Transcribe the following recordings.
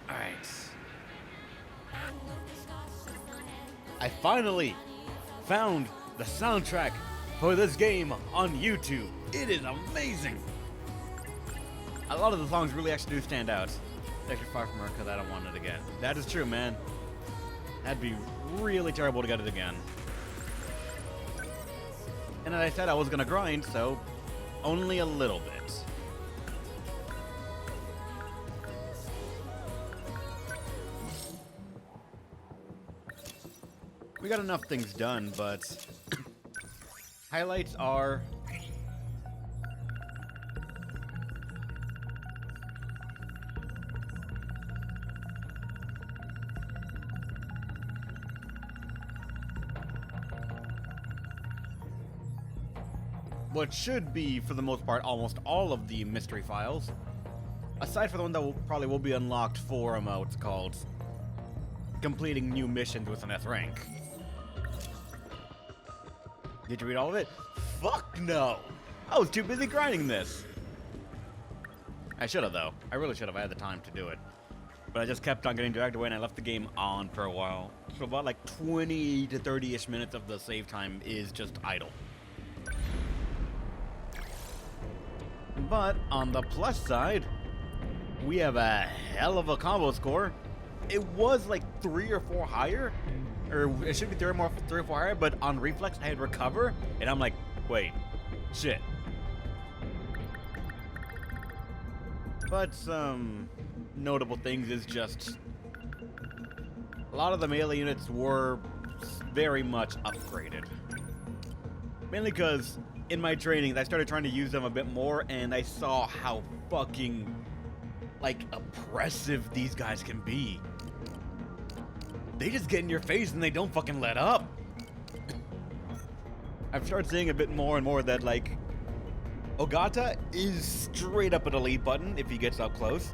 Alright. I finally found the soundtrack for this game on YouTube. It is amazing. A lot of the songs really actually do stand out. It's actually far from her because I don't want it again. That is true, man. That'd be really terrible to get it again. And as I said, I was gonna grind, so only a little bit. We got enough things done, but highlights are what should be, for the most part, almost all of the mystery files, aside from the one that probably will be unlocked for what's it called, completing new missions with an S rank. Did you read all of it? Fuck no! I was too busy grinding this! I should have, though. I really should have. I had the time to do it. But I just kept on getting dragged away, and I left the game on for a while. So about like 20 to 30-ish minutes of the save time is just idle. But on the plus side, we have a hell of a combo score. It was like 3 or 4 higher, or it should be 3 or 4 higher, but on reflex I had recover, and I'm like, wait, shit. But some notable things is just a lot of the melee units were very much upgraded. Mainly because in my training I started trying to use them a bit more, and I saw how fucking like oppressive these guys can be. They just get in your face and they don't fucking let up. I've started seeing a bit more and more that like Ogata is straight up an elite button if he gets up close.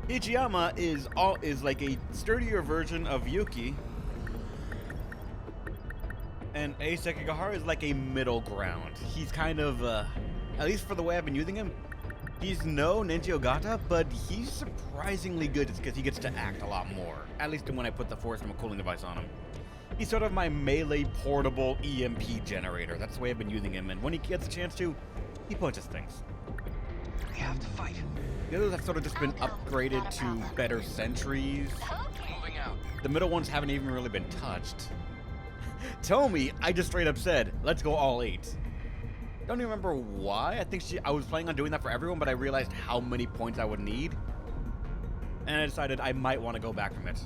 Ichiyama is like a sturdier version of Yuki. And Ace Sekigahara is like a middle ground. He's kind of, at least for the way I've been using him, he's no Ninja Ogata, but he's surprisingly good just because he gets to act a lot more. At least when I put the Force from a cooling device on him. He's sort of my melee portable EMP generator. That's the way I've been using him, and when he gets a chance to, he punches things. We have to fight. The others have sort of just been upgraded to better sentries. Moving out. The middle ones haven't even really been touched. Tomi, I just straight up said, let's go all 8. Don't even remember why. I think I was planning on doing that for everyone, but I realized how many points I would need. And I decided I might want to go back from it.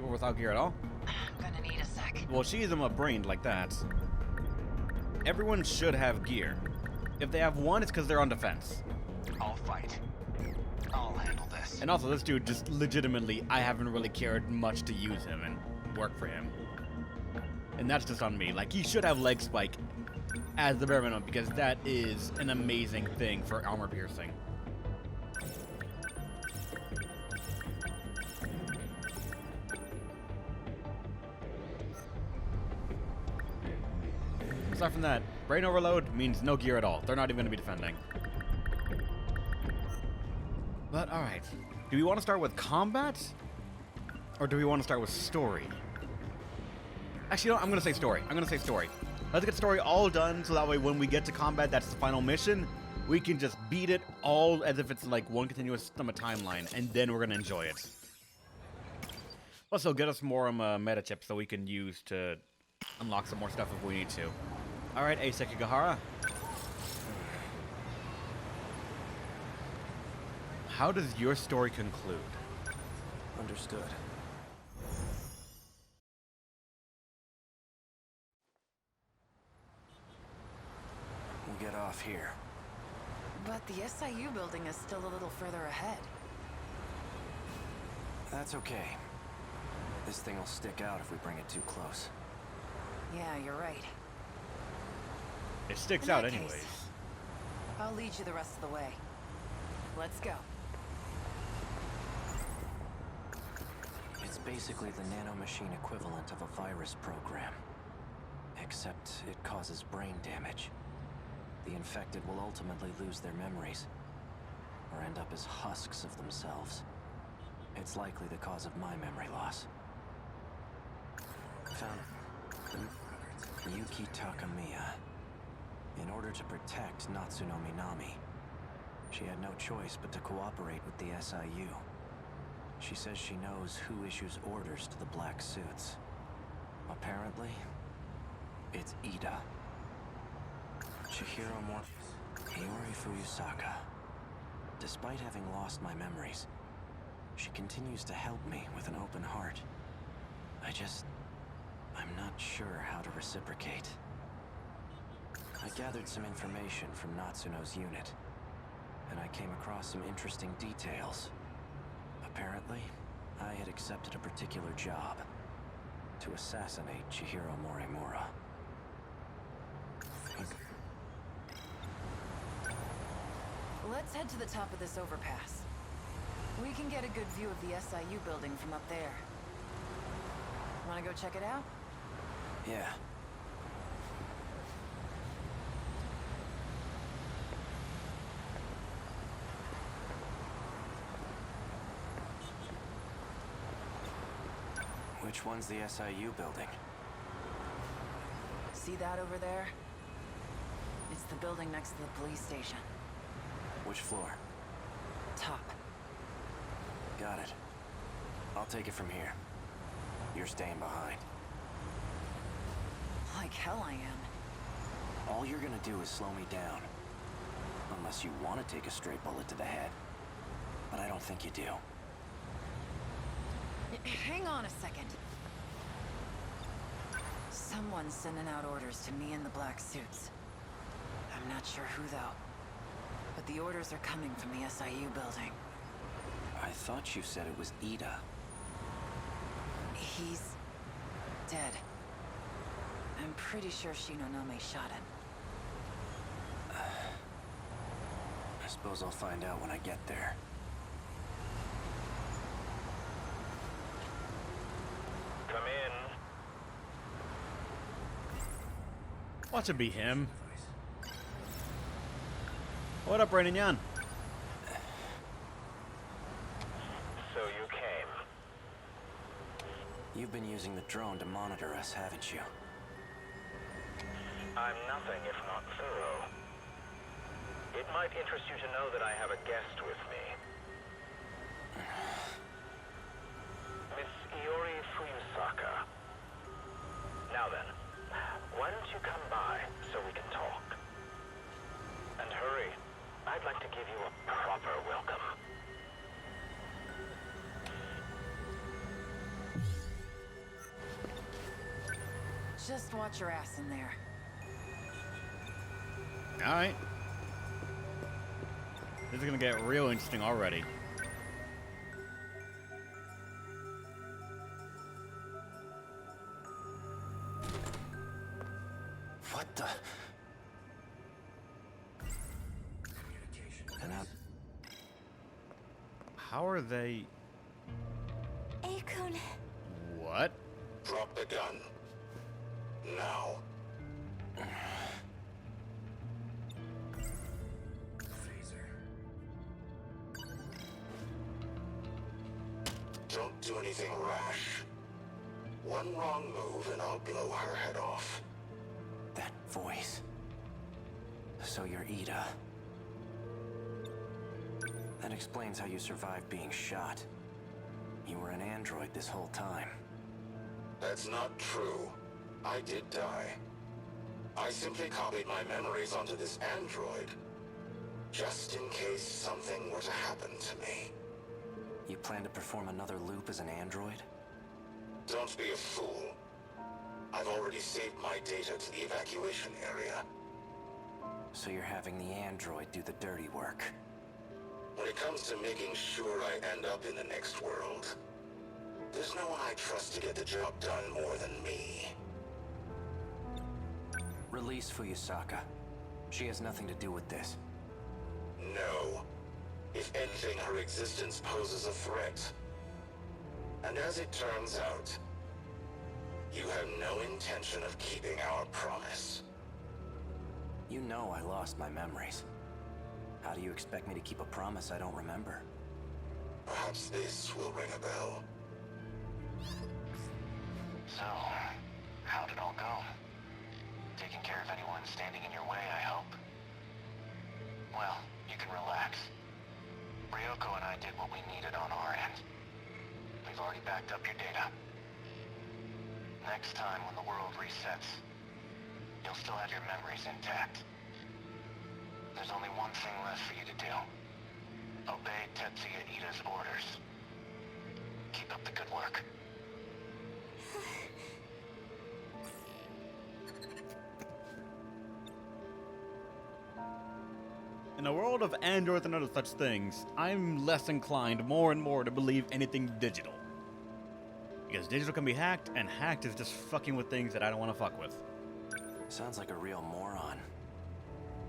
Or without gear at all? I'm gonna need a sec. Well, she isn't brained like that. Everyone should have gear. If they have one, it's because they're on defense. I'll fight. I'll handle this. And also, this dude just legitimately, I haven't really cared much to use him and work for him. And that's just on me. Like, he should have leg spike as the bare minimum, because that is an amazing thing for armor piercing. Aside from that, brain overload means no gear at all. They're not even going to be defending. But, alright. Do we want to start with combat? Or do we want to start with story? Actually, no, I'm going to say story. I'm going to say story. Let's get story all done, so that way when we get to combat, that's the final mission, we can just beat it all as if it's like one continuous timeline, and then we're going to enjoy it. Plus, it'll get us more meta chips so we can use to unlock some more stuff if we need to. Alright, Ace Sekigahara. How does your story conclude? Understood. We'll get off here. But the SIU building is still a little further ahead. That's okay. This thing will stick out if we bring it too close. Yeah, you're right. It sticks In out that anyways. case, I'll lead you the rest of the way. Let's go. It's basically the nanomachine equivalent of a virus program. Except it causes brain damage. The infected will ultimately lose their memories. or end up as husks of themselves. It's likely the cause of my memory loss. Found Yuki Takamiya. In order to protect Natsuno Minami, she had no choice but to cooperate with the SIU. She says she knows who issues orders to the black suits. Apparently, it's Ida. Chihiro Iori Fuyusaka. Despite having lost my memories, she continues to help me with an open heart. I'm not sure how to reciprocate. I gathered some information from Natsuno's unit, and I came across some interesting details. Apparently, I had accepted a particular job to assassinate Chihiro Morimura. Let's head to the top of this overpass. We can get a good view of the SIU building from up there. Wanna go check it out? Yeah. Which one's the SIU building? See that over there? It's the building next to the police station. Which floor? Top. Got it. I'll take it from here. You're staying behind. Like hell I am. All you're gonna do is slow me down. Unless you want to take a straight bullet to the head. But I don't think you do. Hang on a second. Someone's sending out orders to me in the black suits. I'm not sure who though. But the orders are coming from the SIU building. I thought you said it was Ida. He's dead. I'm pretty sure Shinonome shot him. I suppose I'll find out when I get there. Come in. Watch it be him. What up, Brandon Yan? So you came. You've been using the drone to monitor us, haven't you? I'm nothing if not thorough. It might interest you to know that I have a guest with me. Miss Iori Fuyusaka. Now then, why don't you come by so we can talk? And hurry. I'd like to give you a proper welcome. Just watch your ass in there. Alright. This is gonna get real interesting already. What the? And How are they... Akun. What? Drop the gun. Now. Don't do anything rash. One wrong move and I'll blow her head off. that voice. So you're Ida. That explains how you survived being shot. You were an android this whole time. That's not true. I did die. I simply copied my memories onto this android, just in case something were to happen to me. You plan to perform another loop as an android? Don't be a fool. I've already saved my data to the evacuation area. So you're having the android do the dirty work. When it comes to making sure I end up in the next world, there's no one I trust to get the job done more than me. Release Fuyusaka. She has nothing to do with this. No. If anything, her existence poses a threat. And as it turns out, you have no intention of keeping our promise. You know I lost my memories. How do you expect me to keep a promise I don't remember? Perhaps this will ring a bell. So, how'd it all go? Taking care of anyone standing in your way, I hope. Well, you can relax. Ryoko and I did what we needed on our end. We've already backed up your data. Next time when the world resets, you'll still have your memories intact. There's only one thing left for you to do. Obey Tetsuya Ida's orders. Keep up the good work. In a world of androids and other such things, I'm less inclined more and more to believe anything digital. Because digital can be hacked, and hacked is just fucking with things that I don't want to fuck with. Sounds like a real moron.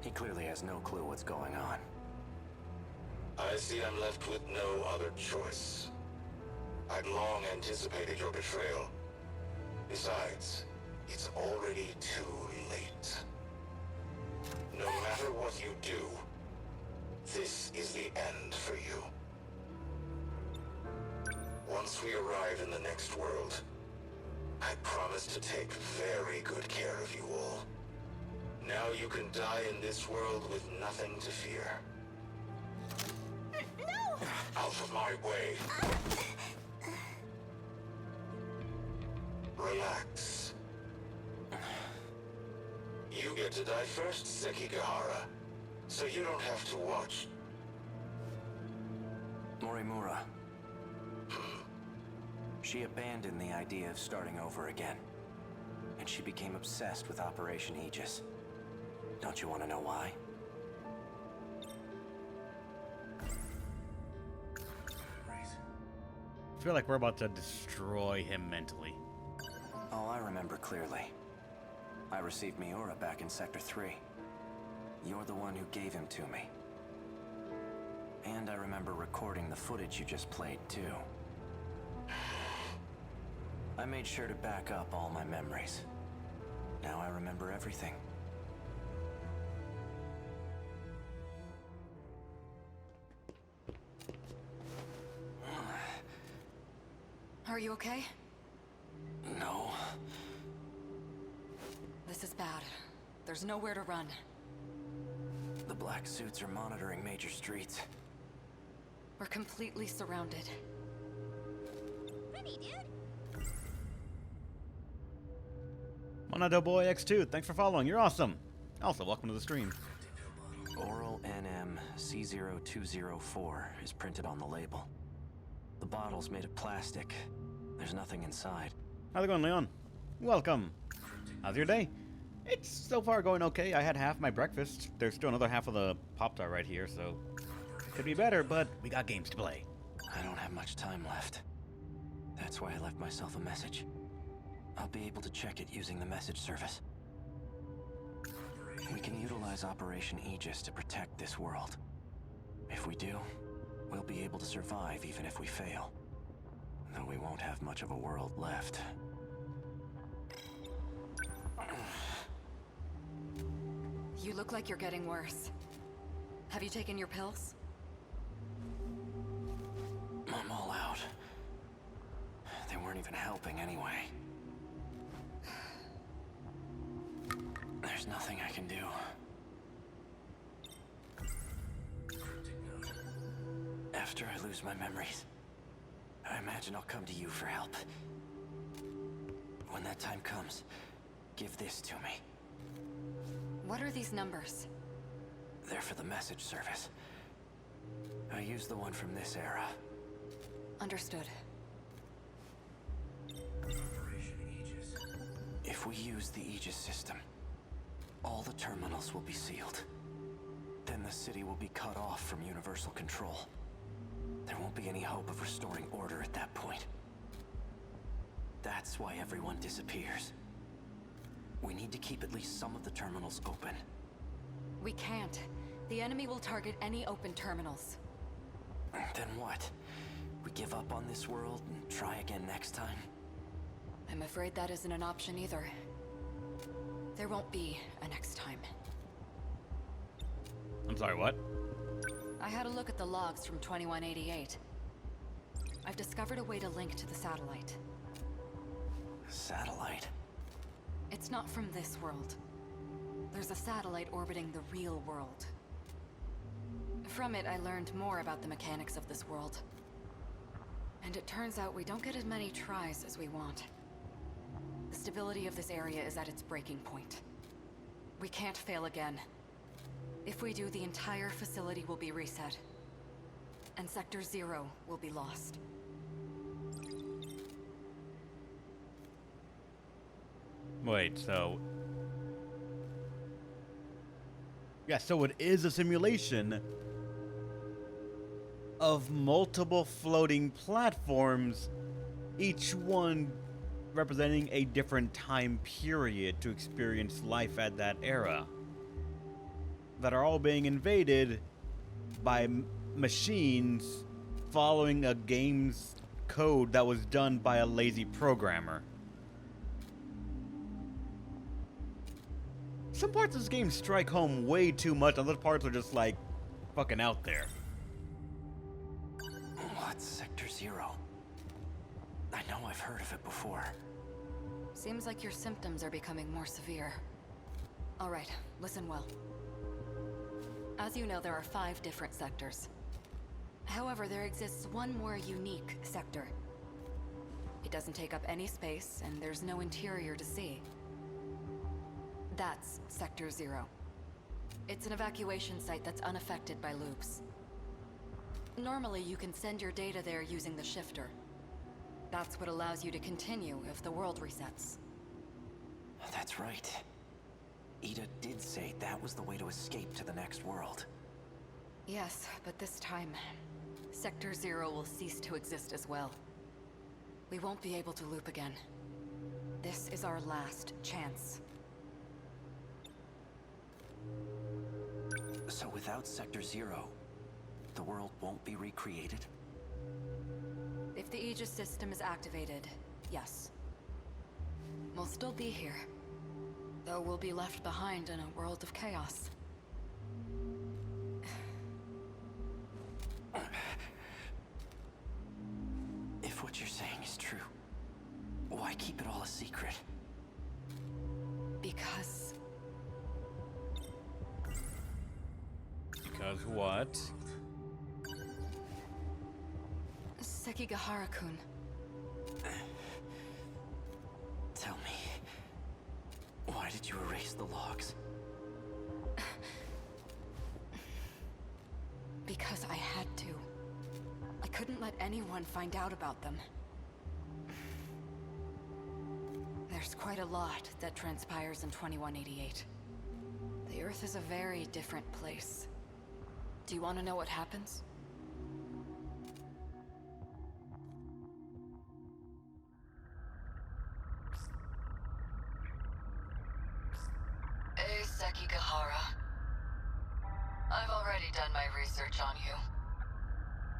He clearly has no clue what's going on. I see I'm left with no other choice. I'd long anticipated your betrayal. Besides, it's already too late. No matter what you do, this is the end for you. Once we arrive in the next world, I promise to take very good care of you all. Now you can die in this world with nothing to fear. No! Out of my way. Relax. You get to die first, Sekigahara, so you don't have to watch. Morimura. She abandoned the idea of starting over again. And she became obsessed with Operation Aegis. Don't you want to know why? I feel like we're about to destroy him mentally. Oh, I remember clearly. I received Miura back in Sector 3. You're the one who gave him to me. And I remember recording the footage you just played, too. I made sure to back up all my memories. Now I remember everything. Are you okay? No. This is bad. There's nowhere to run. The black suits are monitoring major streets. We're completely surrounded. Ready, dude? Monato Boy X2, thanks for following. You're awesome. Also, welcome to the stream. Oral NM C0204 is printed on the label. The bottle's made of plastic. There's nothing inside. How's it going, Leon? Welcome. How's your day? It's so far going okay. I had half my breakfast. There's still another half of the Pop-Tart right here, so could be better, but we got games to play. I don't have much time left. That's why I left myself a message. I'll be able to check it using the message service. We can utilize Operation Aegis to protect this world. If we do, we'll be able to survive even if we fail. Though we won't have much of a world left. You look like you're getting worse. Have you taken your pills? I'm all out. They weren't even helping anyway. There's nothing I can do. After I lose my memories, I imagine I'll come to you for help. When that time comes, give this to me. What are these numbers? They're for the message service. I use the one from this era. Understood. If we use the Aegis system, all the terminals will be sealed. Then the city will be cut off from universal control. There won't be any hope of restoring order at that point. That's why everyone disappears. We need to keep at least some of the terminals open. We can't. The enemy will target any open terminals. Then what? We give up on this world and try again next time? I'm afraid that isn't an option either. There won't be a next time. I'm sorry, what? I had a look at the logs from 2188. I've discovered a way to link to the satellite. Satellite? It's not from this world. There's a satellite orbiting the real world. From it, I learned more about the mechanics of this world. And it turns out we don't get as many tries as we want. The stability of this area is at its breaking point. We can't fail again. If we do, the entire facility will be reset. And Sector 0 will be lost. Wait, so... Yeah, so it is a simulation of multiple floating platforms, each one representing a different time period to experience life at that era, that are all being invaded by machines following a game's code that was done by a lazy programmer. Some parts of this game strike home way too much, other parts are just like fucking out there. What's Sector 0? I know I've heard of it before. Seems like your symptoms are becoming more severe. All right, listen well. As you know, there are 5 different sectors. However, there exists one more unique sector. It doesn't take up any space, and there's no interior to see. That's Sector 0. It's an evacuation site that's unaffected by loops. Normally, you can send your data there using the shifter. That's what allows you to continue if the world resets. That's right. Ida did say that was the way to escape to the next world. Yes, but this time, Sector 0 will cease to exist as well. We won't be able to loop again. This is our last chance. So without Sector 0, the world won't be recreated? If the Aegis system is activated, yes. We'll still be here. Though we'll be left behind in a world of chaos. If what you're saying is true, why keep it all a secret? Because Because what? Sekigahara-kun. Tell me, why did you erase the logs? Because I had to. I couldn't let anyone find out about them. There's quite a lot that transpires in 2188. The Earth is a very different place. Do you want to know what happens? Hey, Sekigahara. I've already done my research on you.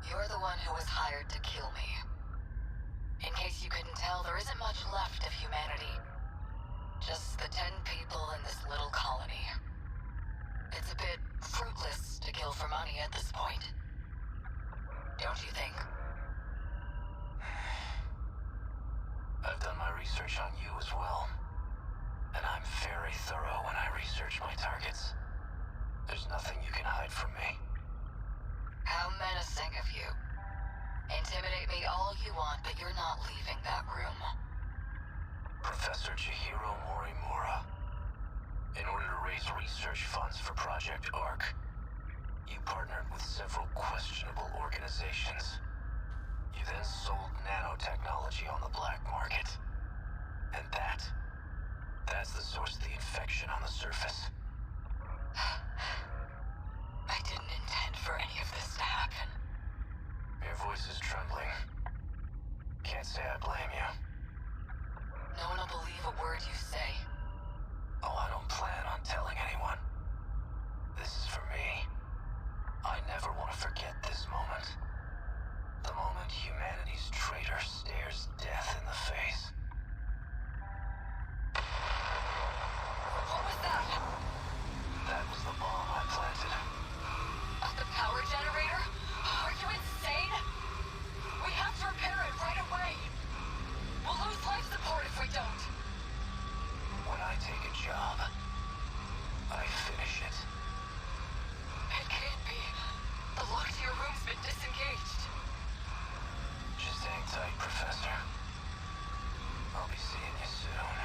You're the one who was hired to kill me. In case you couldn't tell, there isn't much left of humanity. Just the 10 people in this little colony. It's a bit fruitless to kill for money at this point. Don't you think? I've done my research on you as well. And I'm very thorough when I research my targets. There's nothing you can hide from me. How menacing of you. Intimidate me all you want, but you're not leaving that room. Professor Chihiro Morimura. In order to raise research funds for Project ARC, you partnered with several questionable organizations. You then sold nanotechnology on the black market. And that's the source of the infection on the surface. I didn't intend for any of this to happen. Your voice is trembling. Can't say I blame you. No one will believe a word you say. Oh, I don't plan on telling anyone. This is for me. I never want to forget this moment. The moment humanity's traitor stares death in the face. What was that? That was the bomb I planted. The power generator? tight, Professor. I'll be seeing you soon.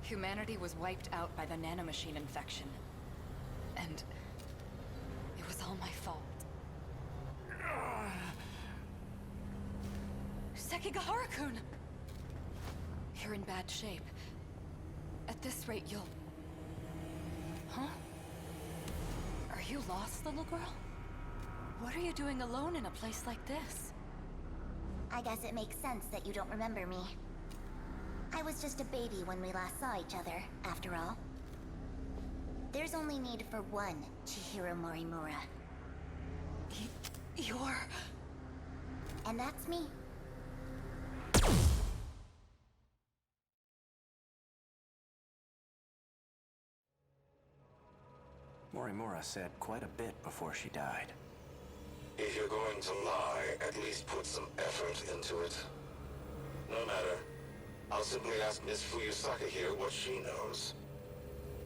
Humanity was wiped out by the nanomachine infection. And it was all my fault. Sekigahara-kun! You're in bad shape. At this rate, you'll... Huh? Are you lost, little girl? What are you doing alone in a place like this? I guess it makes sense that you don't remember me. I was just a baby when we last saw each other, after all. There's only need for one Chihiro Morimura. You're... And that's me. Morimura said quite a bit before she died. If you're going to lie, at least put some effort into it. No matter. I'll simply ask Miss Fuyusaka here what she knows.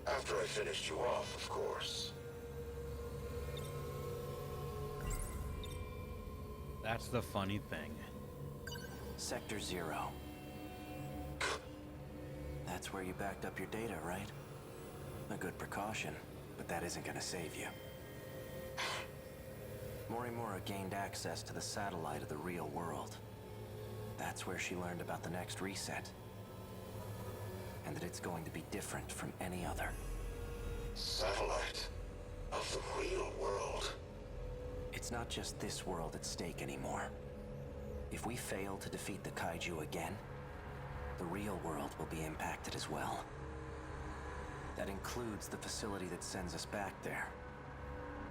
After I finished you off, of course. That's the funny thing. Sector 0. That's where you backed up your data, right? A good precaution, but that isn't gonna save you. Morimura gained access to the satellite of the real world. That's where she learned about the next reset. And that it's going to be different from any other. Satellite of the real world. It's not just this world at stake anymore. If we fail to defeat the kaiju again, the real world will be impacted as well. That includes the facility that sends us back there.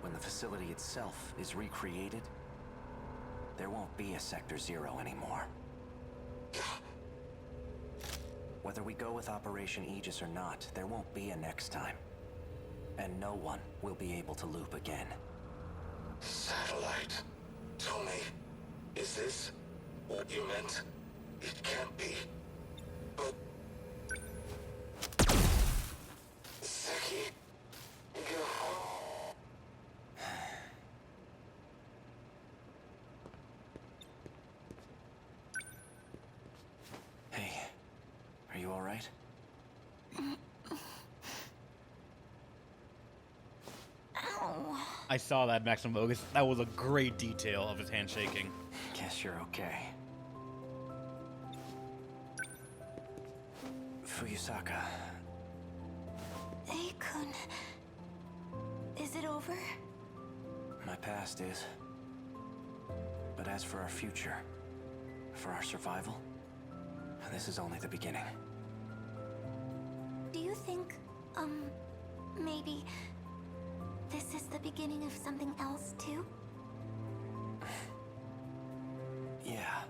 When the facility itself is recreated, there won't be a Sector 0 anymore. Whether we go with Operation Aegis or not, there won't be a next time. And no one will be able to loop again. Satellite. Tell me, is this what you meant? It can't be. But... Seki... Hey, are you all right? Ow. I saw that, Maximum Bogus. That was a great detail of his hand shaking. Guess you're okay. Fuyusaka. Ei-kun. Is it over? My past is. But as for our future, for our survival, this is only the beginning. Do you think, maybe this is the beginning of something else, too? Yeah,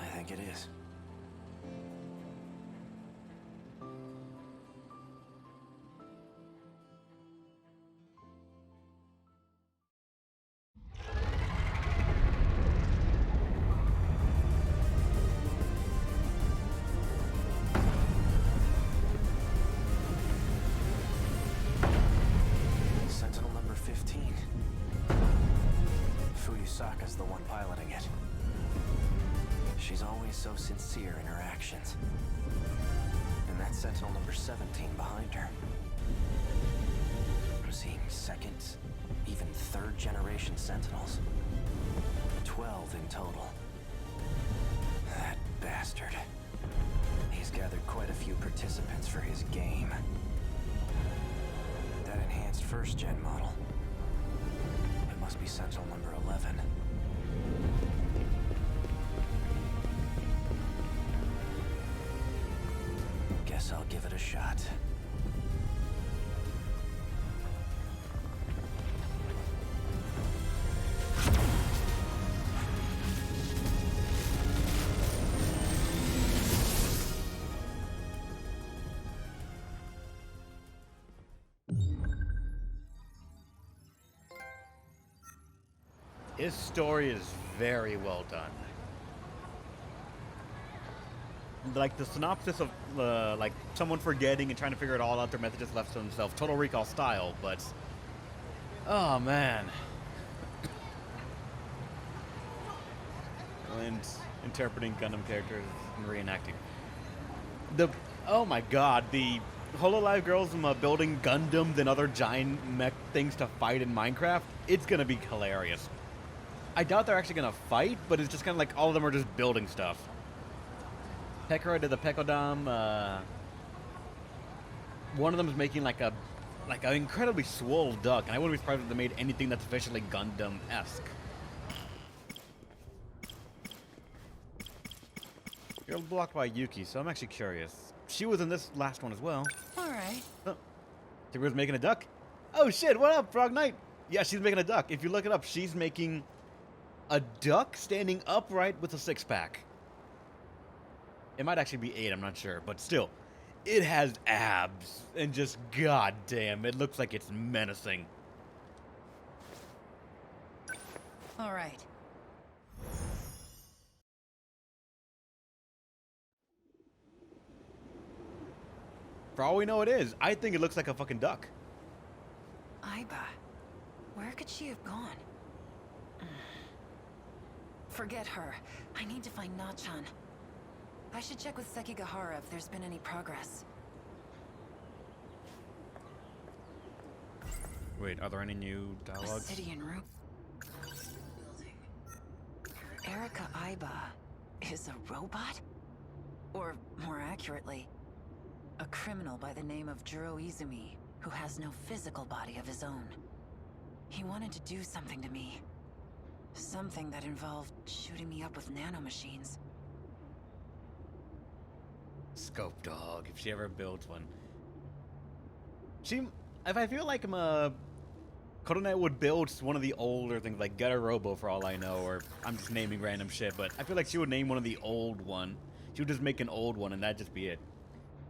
I think it is. Sentinel number 15. Fuyusaka's the one piloting it. She's always so sincere in her actions. And that's Sentinel number 17 behind her. I'm seeing second, even third generation Sentinels. 12 in total. That bastard. He's gathered quite a few participants for his game. That enhanced first-gen model. It must be Sentinel number 11. Guess I'll give it a shot. His story is very well done. like the synopsis of like someone forgetting and trying to figure it all out. Their messages left to themselves, Total Recall style. But oh man, and interpreting Gundam characters and reenacting the oh my god, the Hololive girls building Gundams and other giant mech things to fight in Minecraft. It's gonna be hilarious. I doubt they're actually gonna fight, but it's just kind of like all of them are just building stuff. Pekora to the Pekodam. One of them is making like an incredibly swole duck, and I wouldn't be surprised if they made anything that's officially Gundam-esque. You're blocked by Yuki, so I'm actually curious. She was in this last one as well. All right. Oh, she was making a duck. Oh shit! What up, Frog Knight? Yeah, she's making a duck. If you look it up, she's making a duck standing upright with a six-pack. It might actually be 8, I'm not sure, but still, it has abs, and just goddamn, it looks like it's menacing. All right. For all we know, it is. I think it looks like a fucking duck. Aiba. Where could she have gone? Forget her. I need to find Nachan. I should check with Sekigahara if there's been any progress. Wait, are there any new dialogues? Obsidian room. Erika Aiba is a robot? Or, more accurately, a criminal by the name of Juro Izumi, who has no physical body of his own. He wanted to do something to me. Something that involved shooting me up with nanomachines. Scope Dog, if she ever builds one. If I feel like Kodone would build one of the older things, like Getter Robo for all I know, or I'm just naming random shit, but I feel like she would name one of the old one. She would just make an old one and that'd just be it.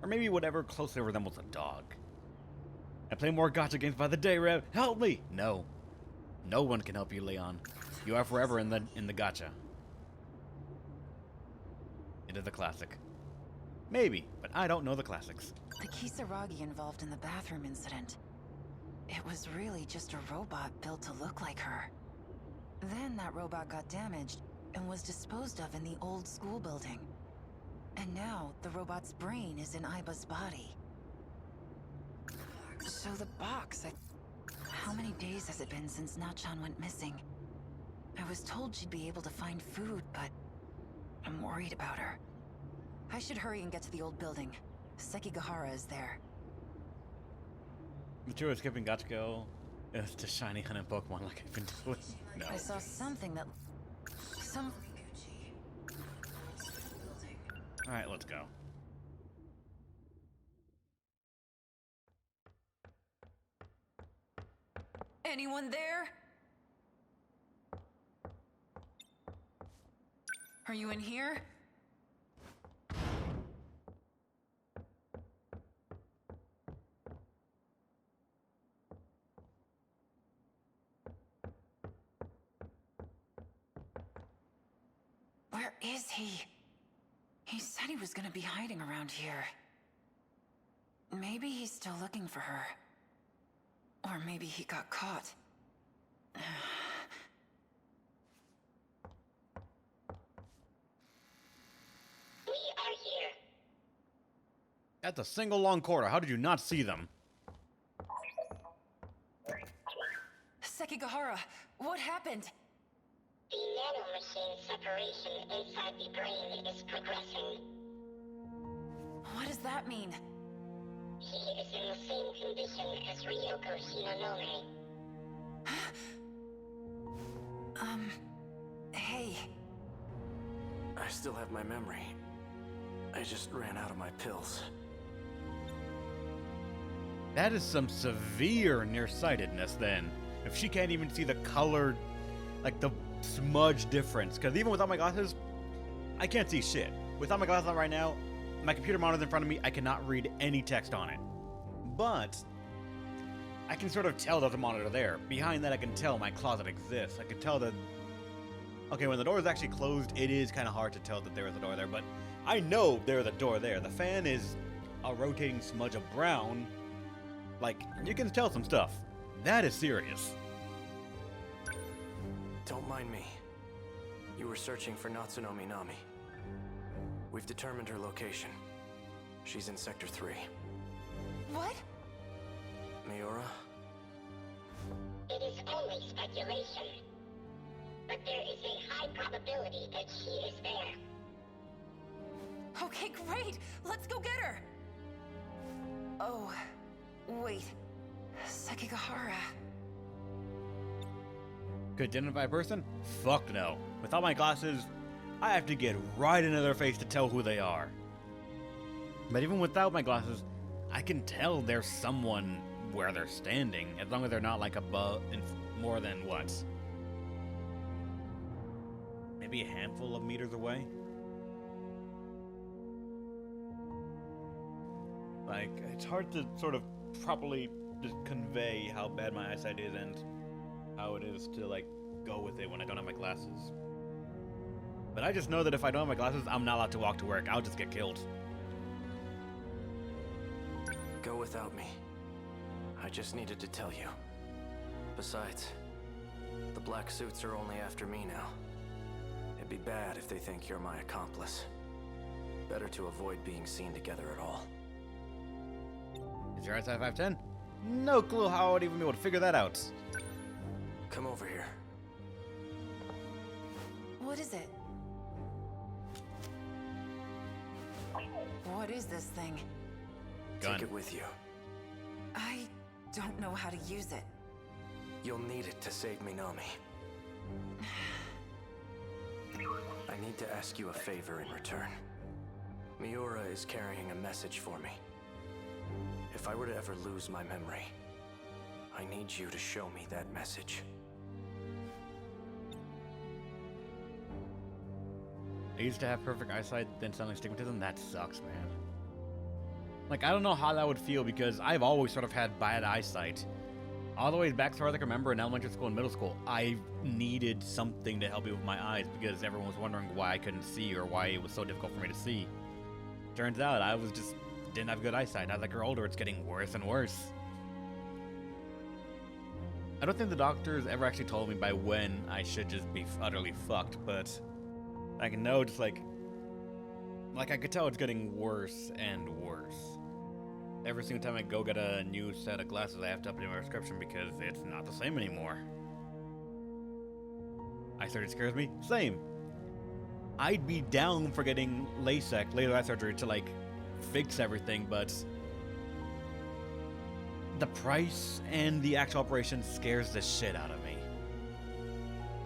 Or maybe whatever closely resembles a dog. I play more gacha games by the day, Rev. Help me! No. No one can help you, Leon. You are forever in the gacha. It is a classic. Maybe, but I don't know the classics. The Kisaragi involved in the bathroom incident. It was really just a robot built to look like her. Then that robot got damaged and was disposed of in the old school building. And now the robot's brain is in Aiba's body. So the box, how many days has it been since Nachan went missing? I was told she'd be able to find food, but I'm worried about her. I should hurry and get to the old building. Sekigahara is there. Mature is skipping Gachiko to shiny hunting Pokemon like I've been doing. No. I saw something that... Alright, let's go. Anyone there? Are you in here? Where is he? He said he was gonna be hiding around here. Maybe he's still looking for her. Or maybe he got caught. We are here. That's a single long corridor. How did you not see them? Sekigahara, what happened? The nanomachine separation inside the brain is progressing. What does that mean? He is in the same condition as Ryoko Shinonome. Hey. I still have my memory. I just ran out of my pills. That is some severe nearsightedness then. If she can't even see the color, like the smudge difference. Because even without my glasses, I can't see shit. Without my glasses on right now, my computer monitor in front of me, I cannot read any text on it. But I can sort of tell there's a monitor there. Behind that, I can tell my closet exists. I can tell that Okay, when the door is actually closed, it is kind of hard to tell that there is a door there, but I know there's a door there. The fan is a rotating smudge of brown. Like, you can tell some stuff. That is serious. Don't mind me. You were searching for Natsuno Minami. We've determined her location. She's in Sector 3. What? Miura? It is only speculation, but there is a high probability that she is there. Okay, great! Let's go get her! Oh, wait. Sekigahara. Could identify a person? Fuck no. Without my glasses, I have to get right into their face to tell who they are. But even without my glasses, I can tell there's someone where they're standing, as long as they're not like above and more than what? Maybe a handful of meters away? Like, it's hard to sort of properly just convey how bad my eyesight is and how it is to, like, go with it when I don't have my glasses. But I just know that if I don't have my glasses, I'm not allowed to walk to work. I'll just get killed. Go without me. I just needed to tell you. Besides, the black suits are only after me now. It'd be bad if they think you're my accomplice. Better to avoid being seen together at all. Is your eyesight 510? No clue how I would even be able to figure that out. Come over here. What is it? What is this thing? Gun. Take it with you. I don't know how to use it. You'll need it to save Minami. I need to ask you a favor in return. Miura is carrying a message for me. If I were to ever lose my memory, I need you to show me that message. I used to have perfect eyesight, then suddenly stigmatism. That sucks, man. Like, I don't know how that would feel because I've always sort of had bad eyesight. All the way back as far as I can remember in elementary school and middle school, I needed something to help me with my eyes because everyone was wondering why I couldn't see or why it was so difficult for me to see. Turns out I was just didn't have good eyesight. As I grew older, it's getting worse and worse. I don't think the doctors ever actually told me by when I should just be utterly fucked, but I can know just like I could tell it's getting worse and worse. Every single time I go get a new set of glasses, I have to update my prescription because it's not the same anymore. Eye surgery scares me? Same. I'd be down for getting LASIK, laser eye surgery, to like fix everything, but the price and the actual operation scares the shit out of me.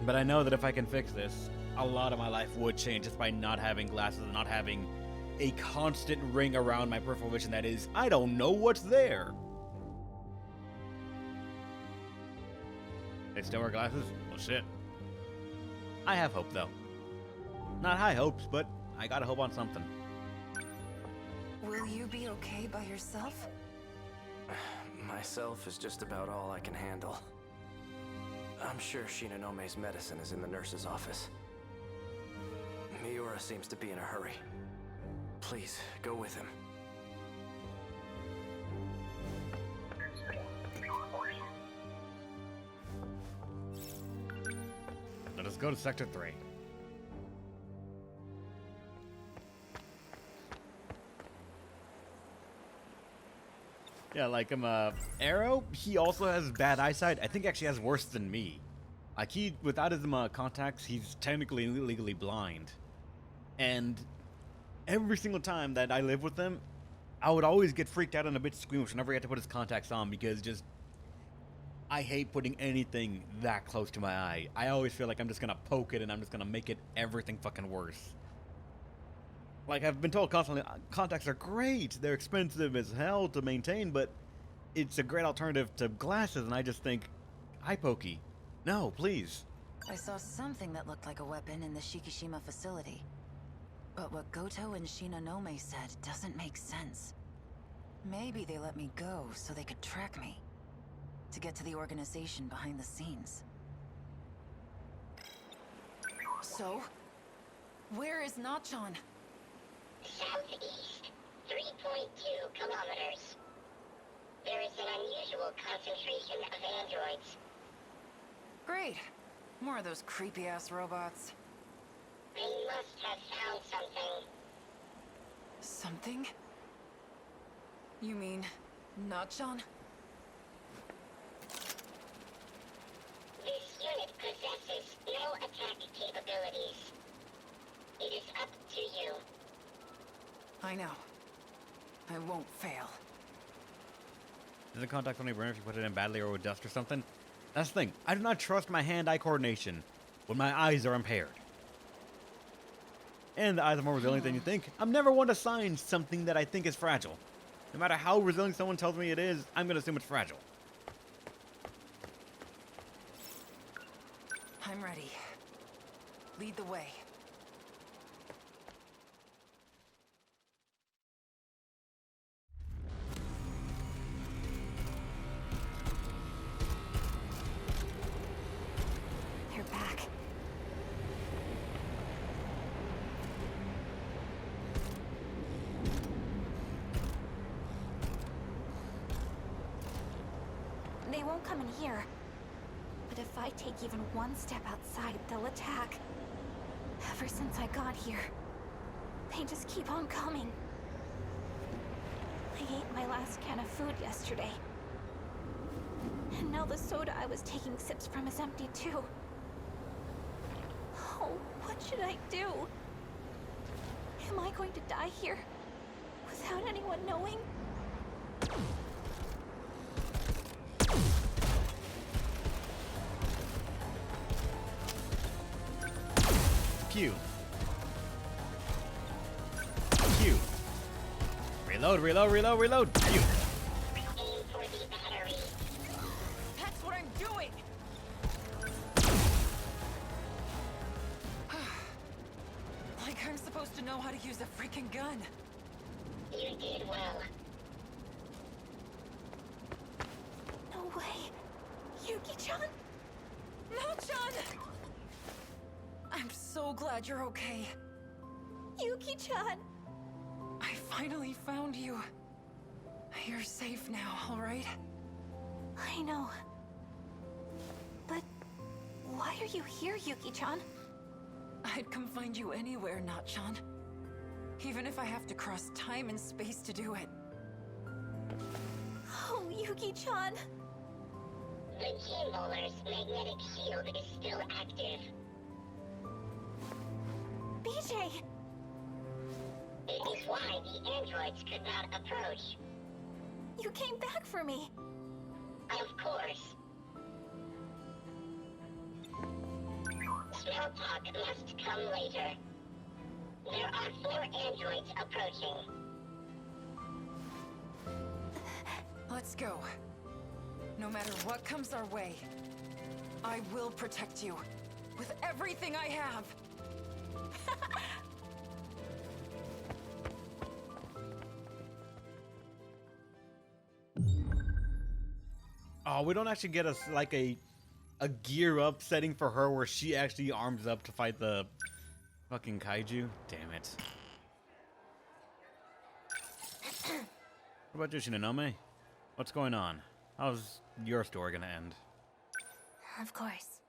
But I know that if I can fix this, a lot of my life would change just by not having glasses and not having a constant ring around my peripheral vision that is, I don't know what's there. They still wear glasses? Well, shit. I have hope, though. Not high hopes, but I gotta hope on something. Will you be okay by yourself? Myself is just about all I can handle. I'm sure Shinanome's medicine is in the nurse's office. Miura seems to be in a hurry. Please, go with him. Let us go to Sector 3. Yeah, like Arrow, he also has bad eyesight. I think actually has worse than me. Like he, without his contacts, he's technically legally blind. And every single time that I live with him, I would always get freaked out and a bit squeamish whenever he had to put his contacts on because just, I hate putting anything that close to my eye. I always feel like I'm just gonna poke it and I'm just gonna make it everything fucking worse. Like, I've been told constantly, contacts are great. They're expensive as hell to maintain, but it's a great alternative to glasses, and I just think, eye pokey. No, please. I saw something that looked like a weapon in the Shikishima facility. But what Goto and Shinonome said doesn't make sense. Maybe they let me go so they could track me. To get to the organization behind the scenes. So? Where is Nachan? Southeast, 3.2 kilometers. There is an unusual concentration of androids. Great. More of those creepy-ass robots. They must have found something. Something? You mean Nachan? This unit possesses no attack capabilities. It is up to you. I know. I won't fail. Does it contact only burn if you put it in badly or with dust or something? That's the thing. I do not trust my hand-eye coordination when my eyes are impaired. And the eyes are more resilient than you think. I'm never one to sign something that I think is fragile. No matter how resilient someone tells me it is, I'm going to assume it's fragile. I'm ready. Lead the way. You're back. They won't come in here. But if I take even one step outside, they'll attack. Ever since I got here, they just keep on coming. I ate my last can of food yesterday. And now the soda I was taking sips from is empty too. Oh, what should I do? Am I going to die here? Without anyone knowing? Q. Q. Reload, reload, reload, reload. Q. Aim for the battery. That's what I'm doing! Like I'm supposed to know how to use a freaking gun. You did well. No way. Yuki-chan? Nachan! I'm so glad you're okay. Yuki-chan! I finally found you. You're safe now, all right? I know. But why are you here, Yuki-chan? I'd come find you anywhere, Nachan. Even if I have to cross time and space to do it. Oh, Yuki-chan! The Keymolar's magnetic shield is still active. BJ! It is why the androids could not approach. You came back for me! Of course. Small talk must come later. There are 4 androids approaching. Let's go. No matter what comes our way, I will protect you. With everything I have! Oh, we don't actually get like a gear up setting for her where she actually arms up to fight the fucking kaiju. Damn it. What about you, Shinonome? What's going on? How's your story gonna end? Of course.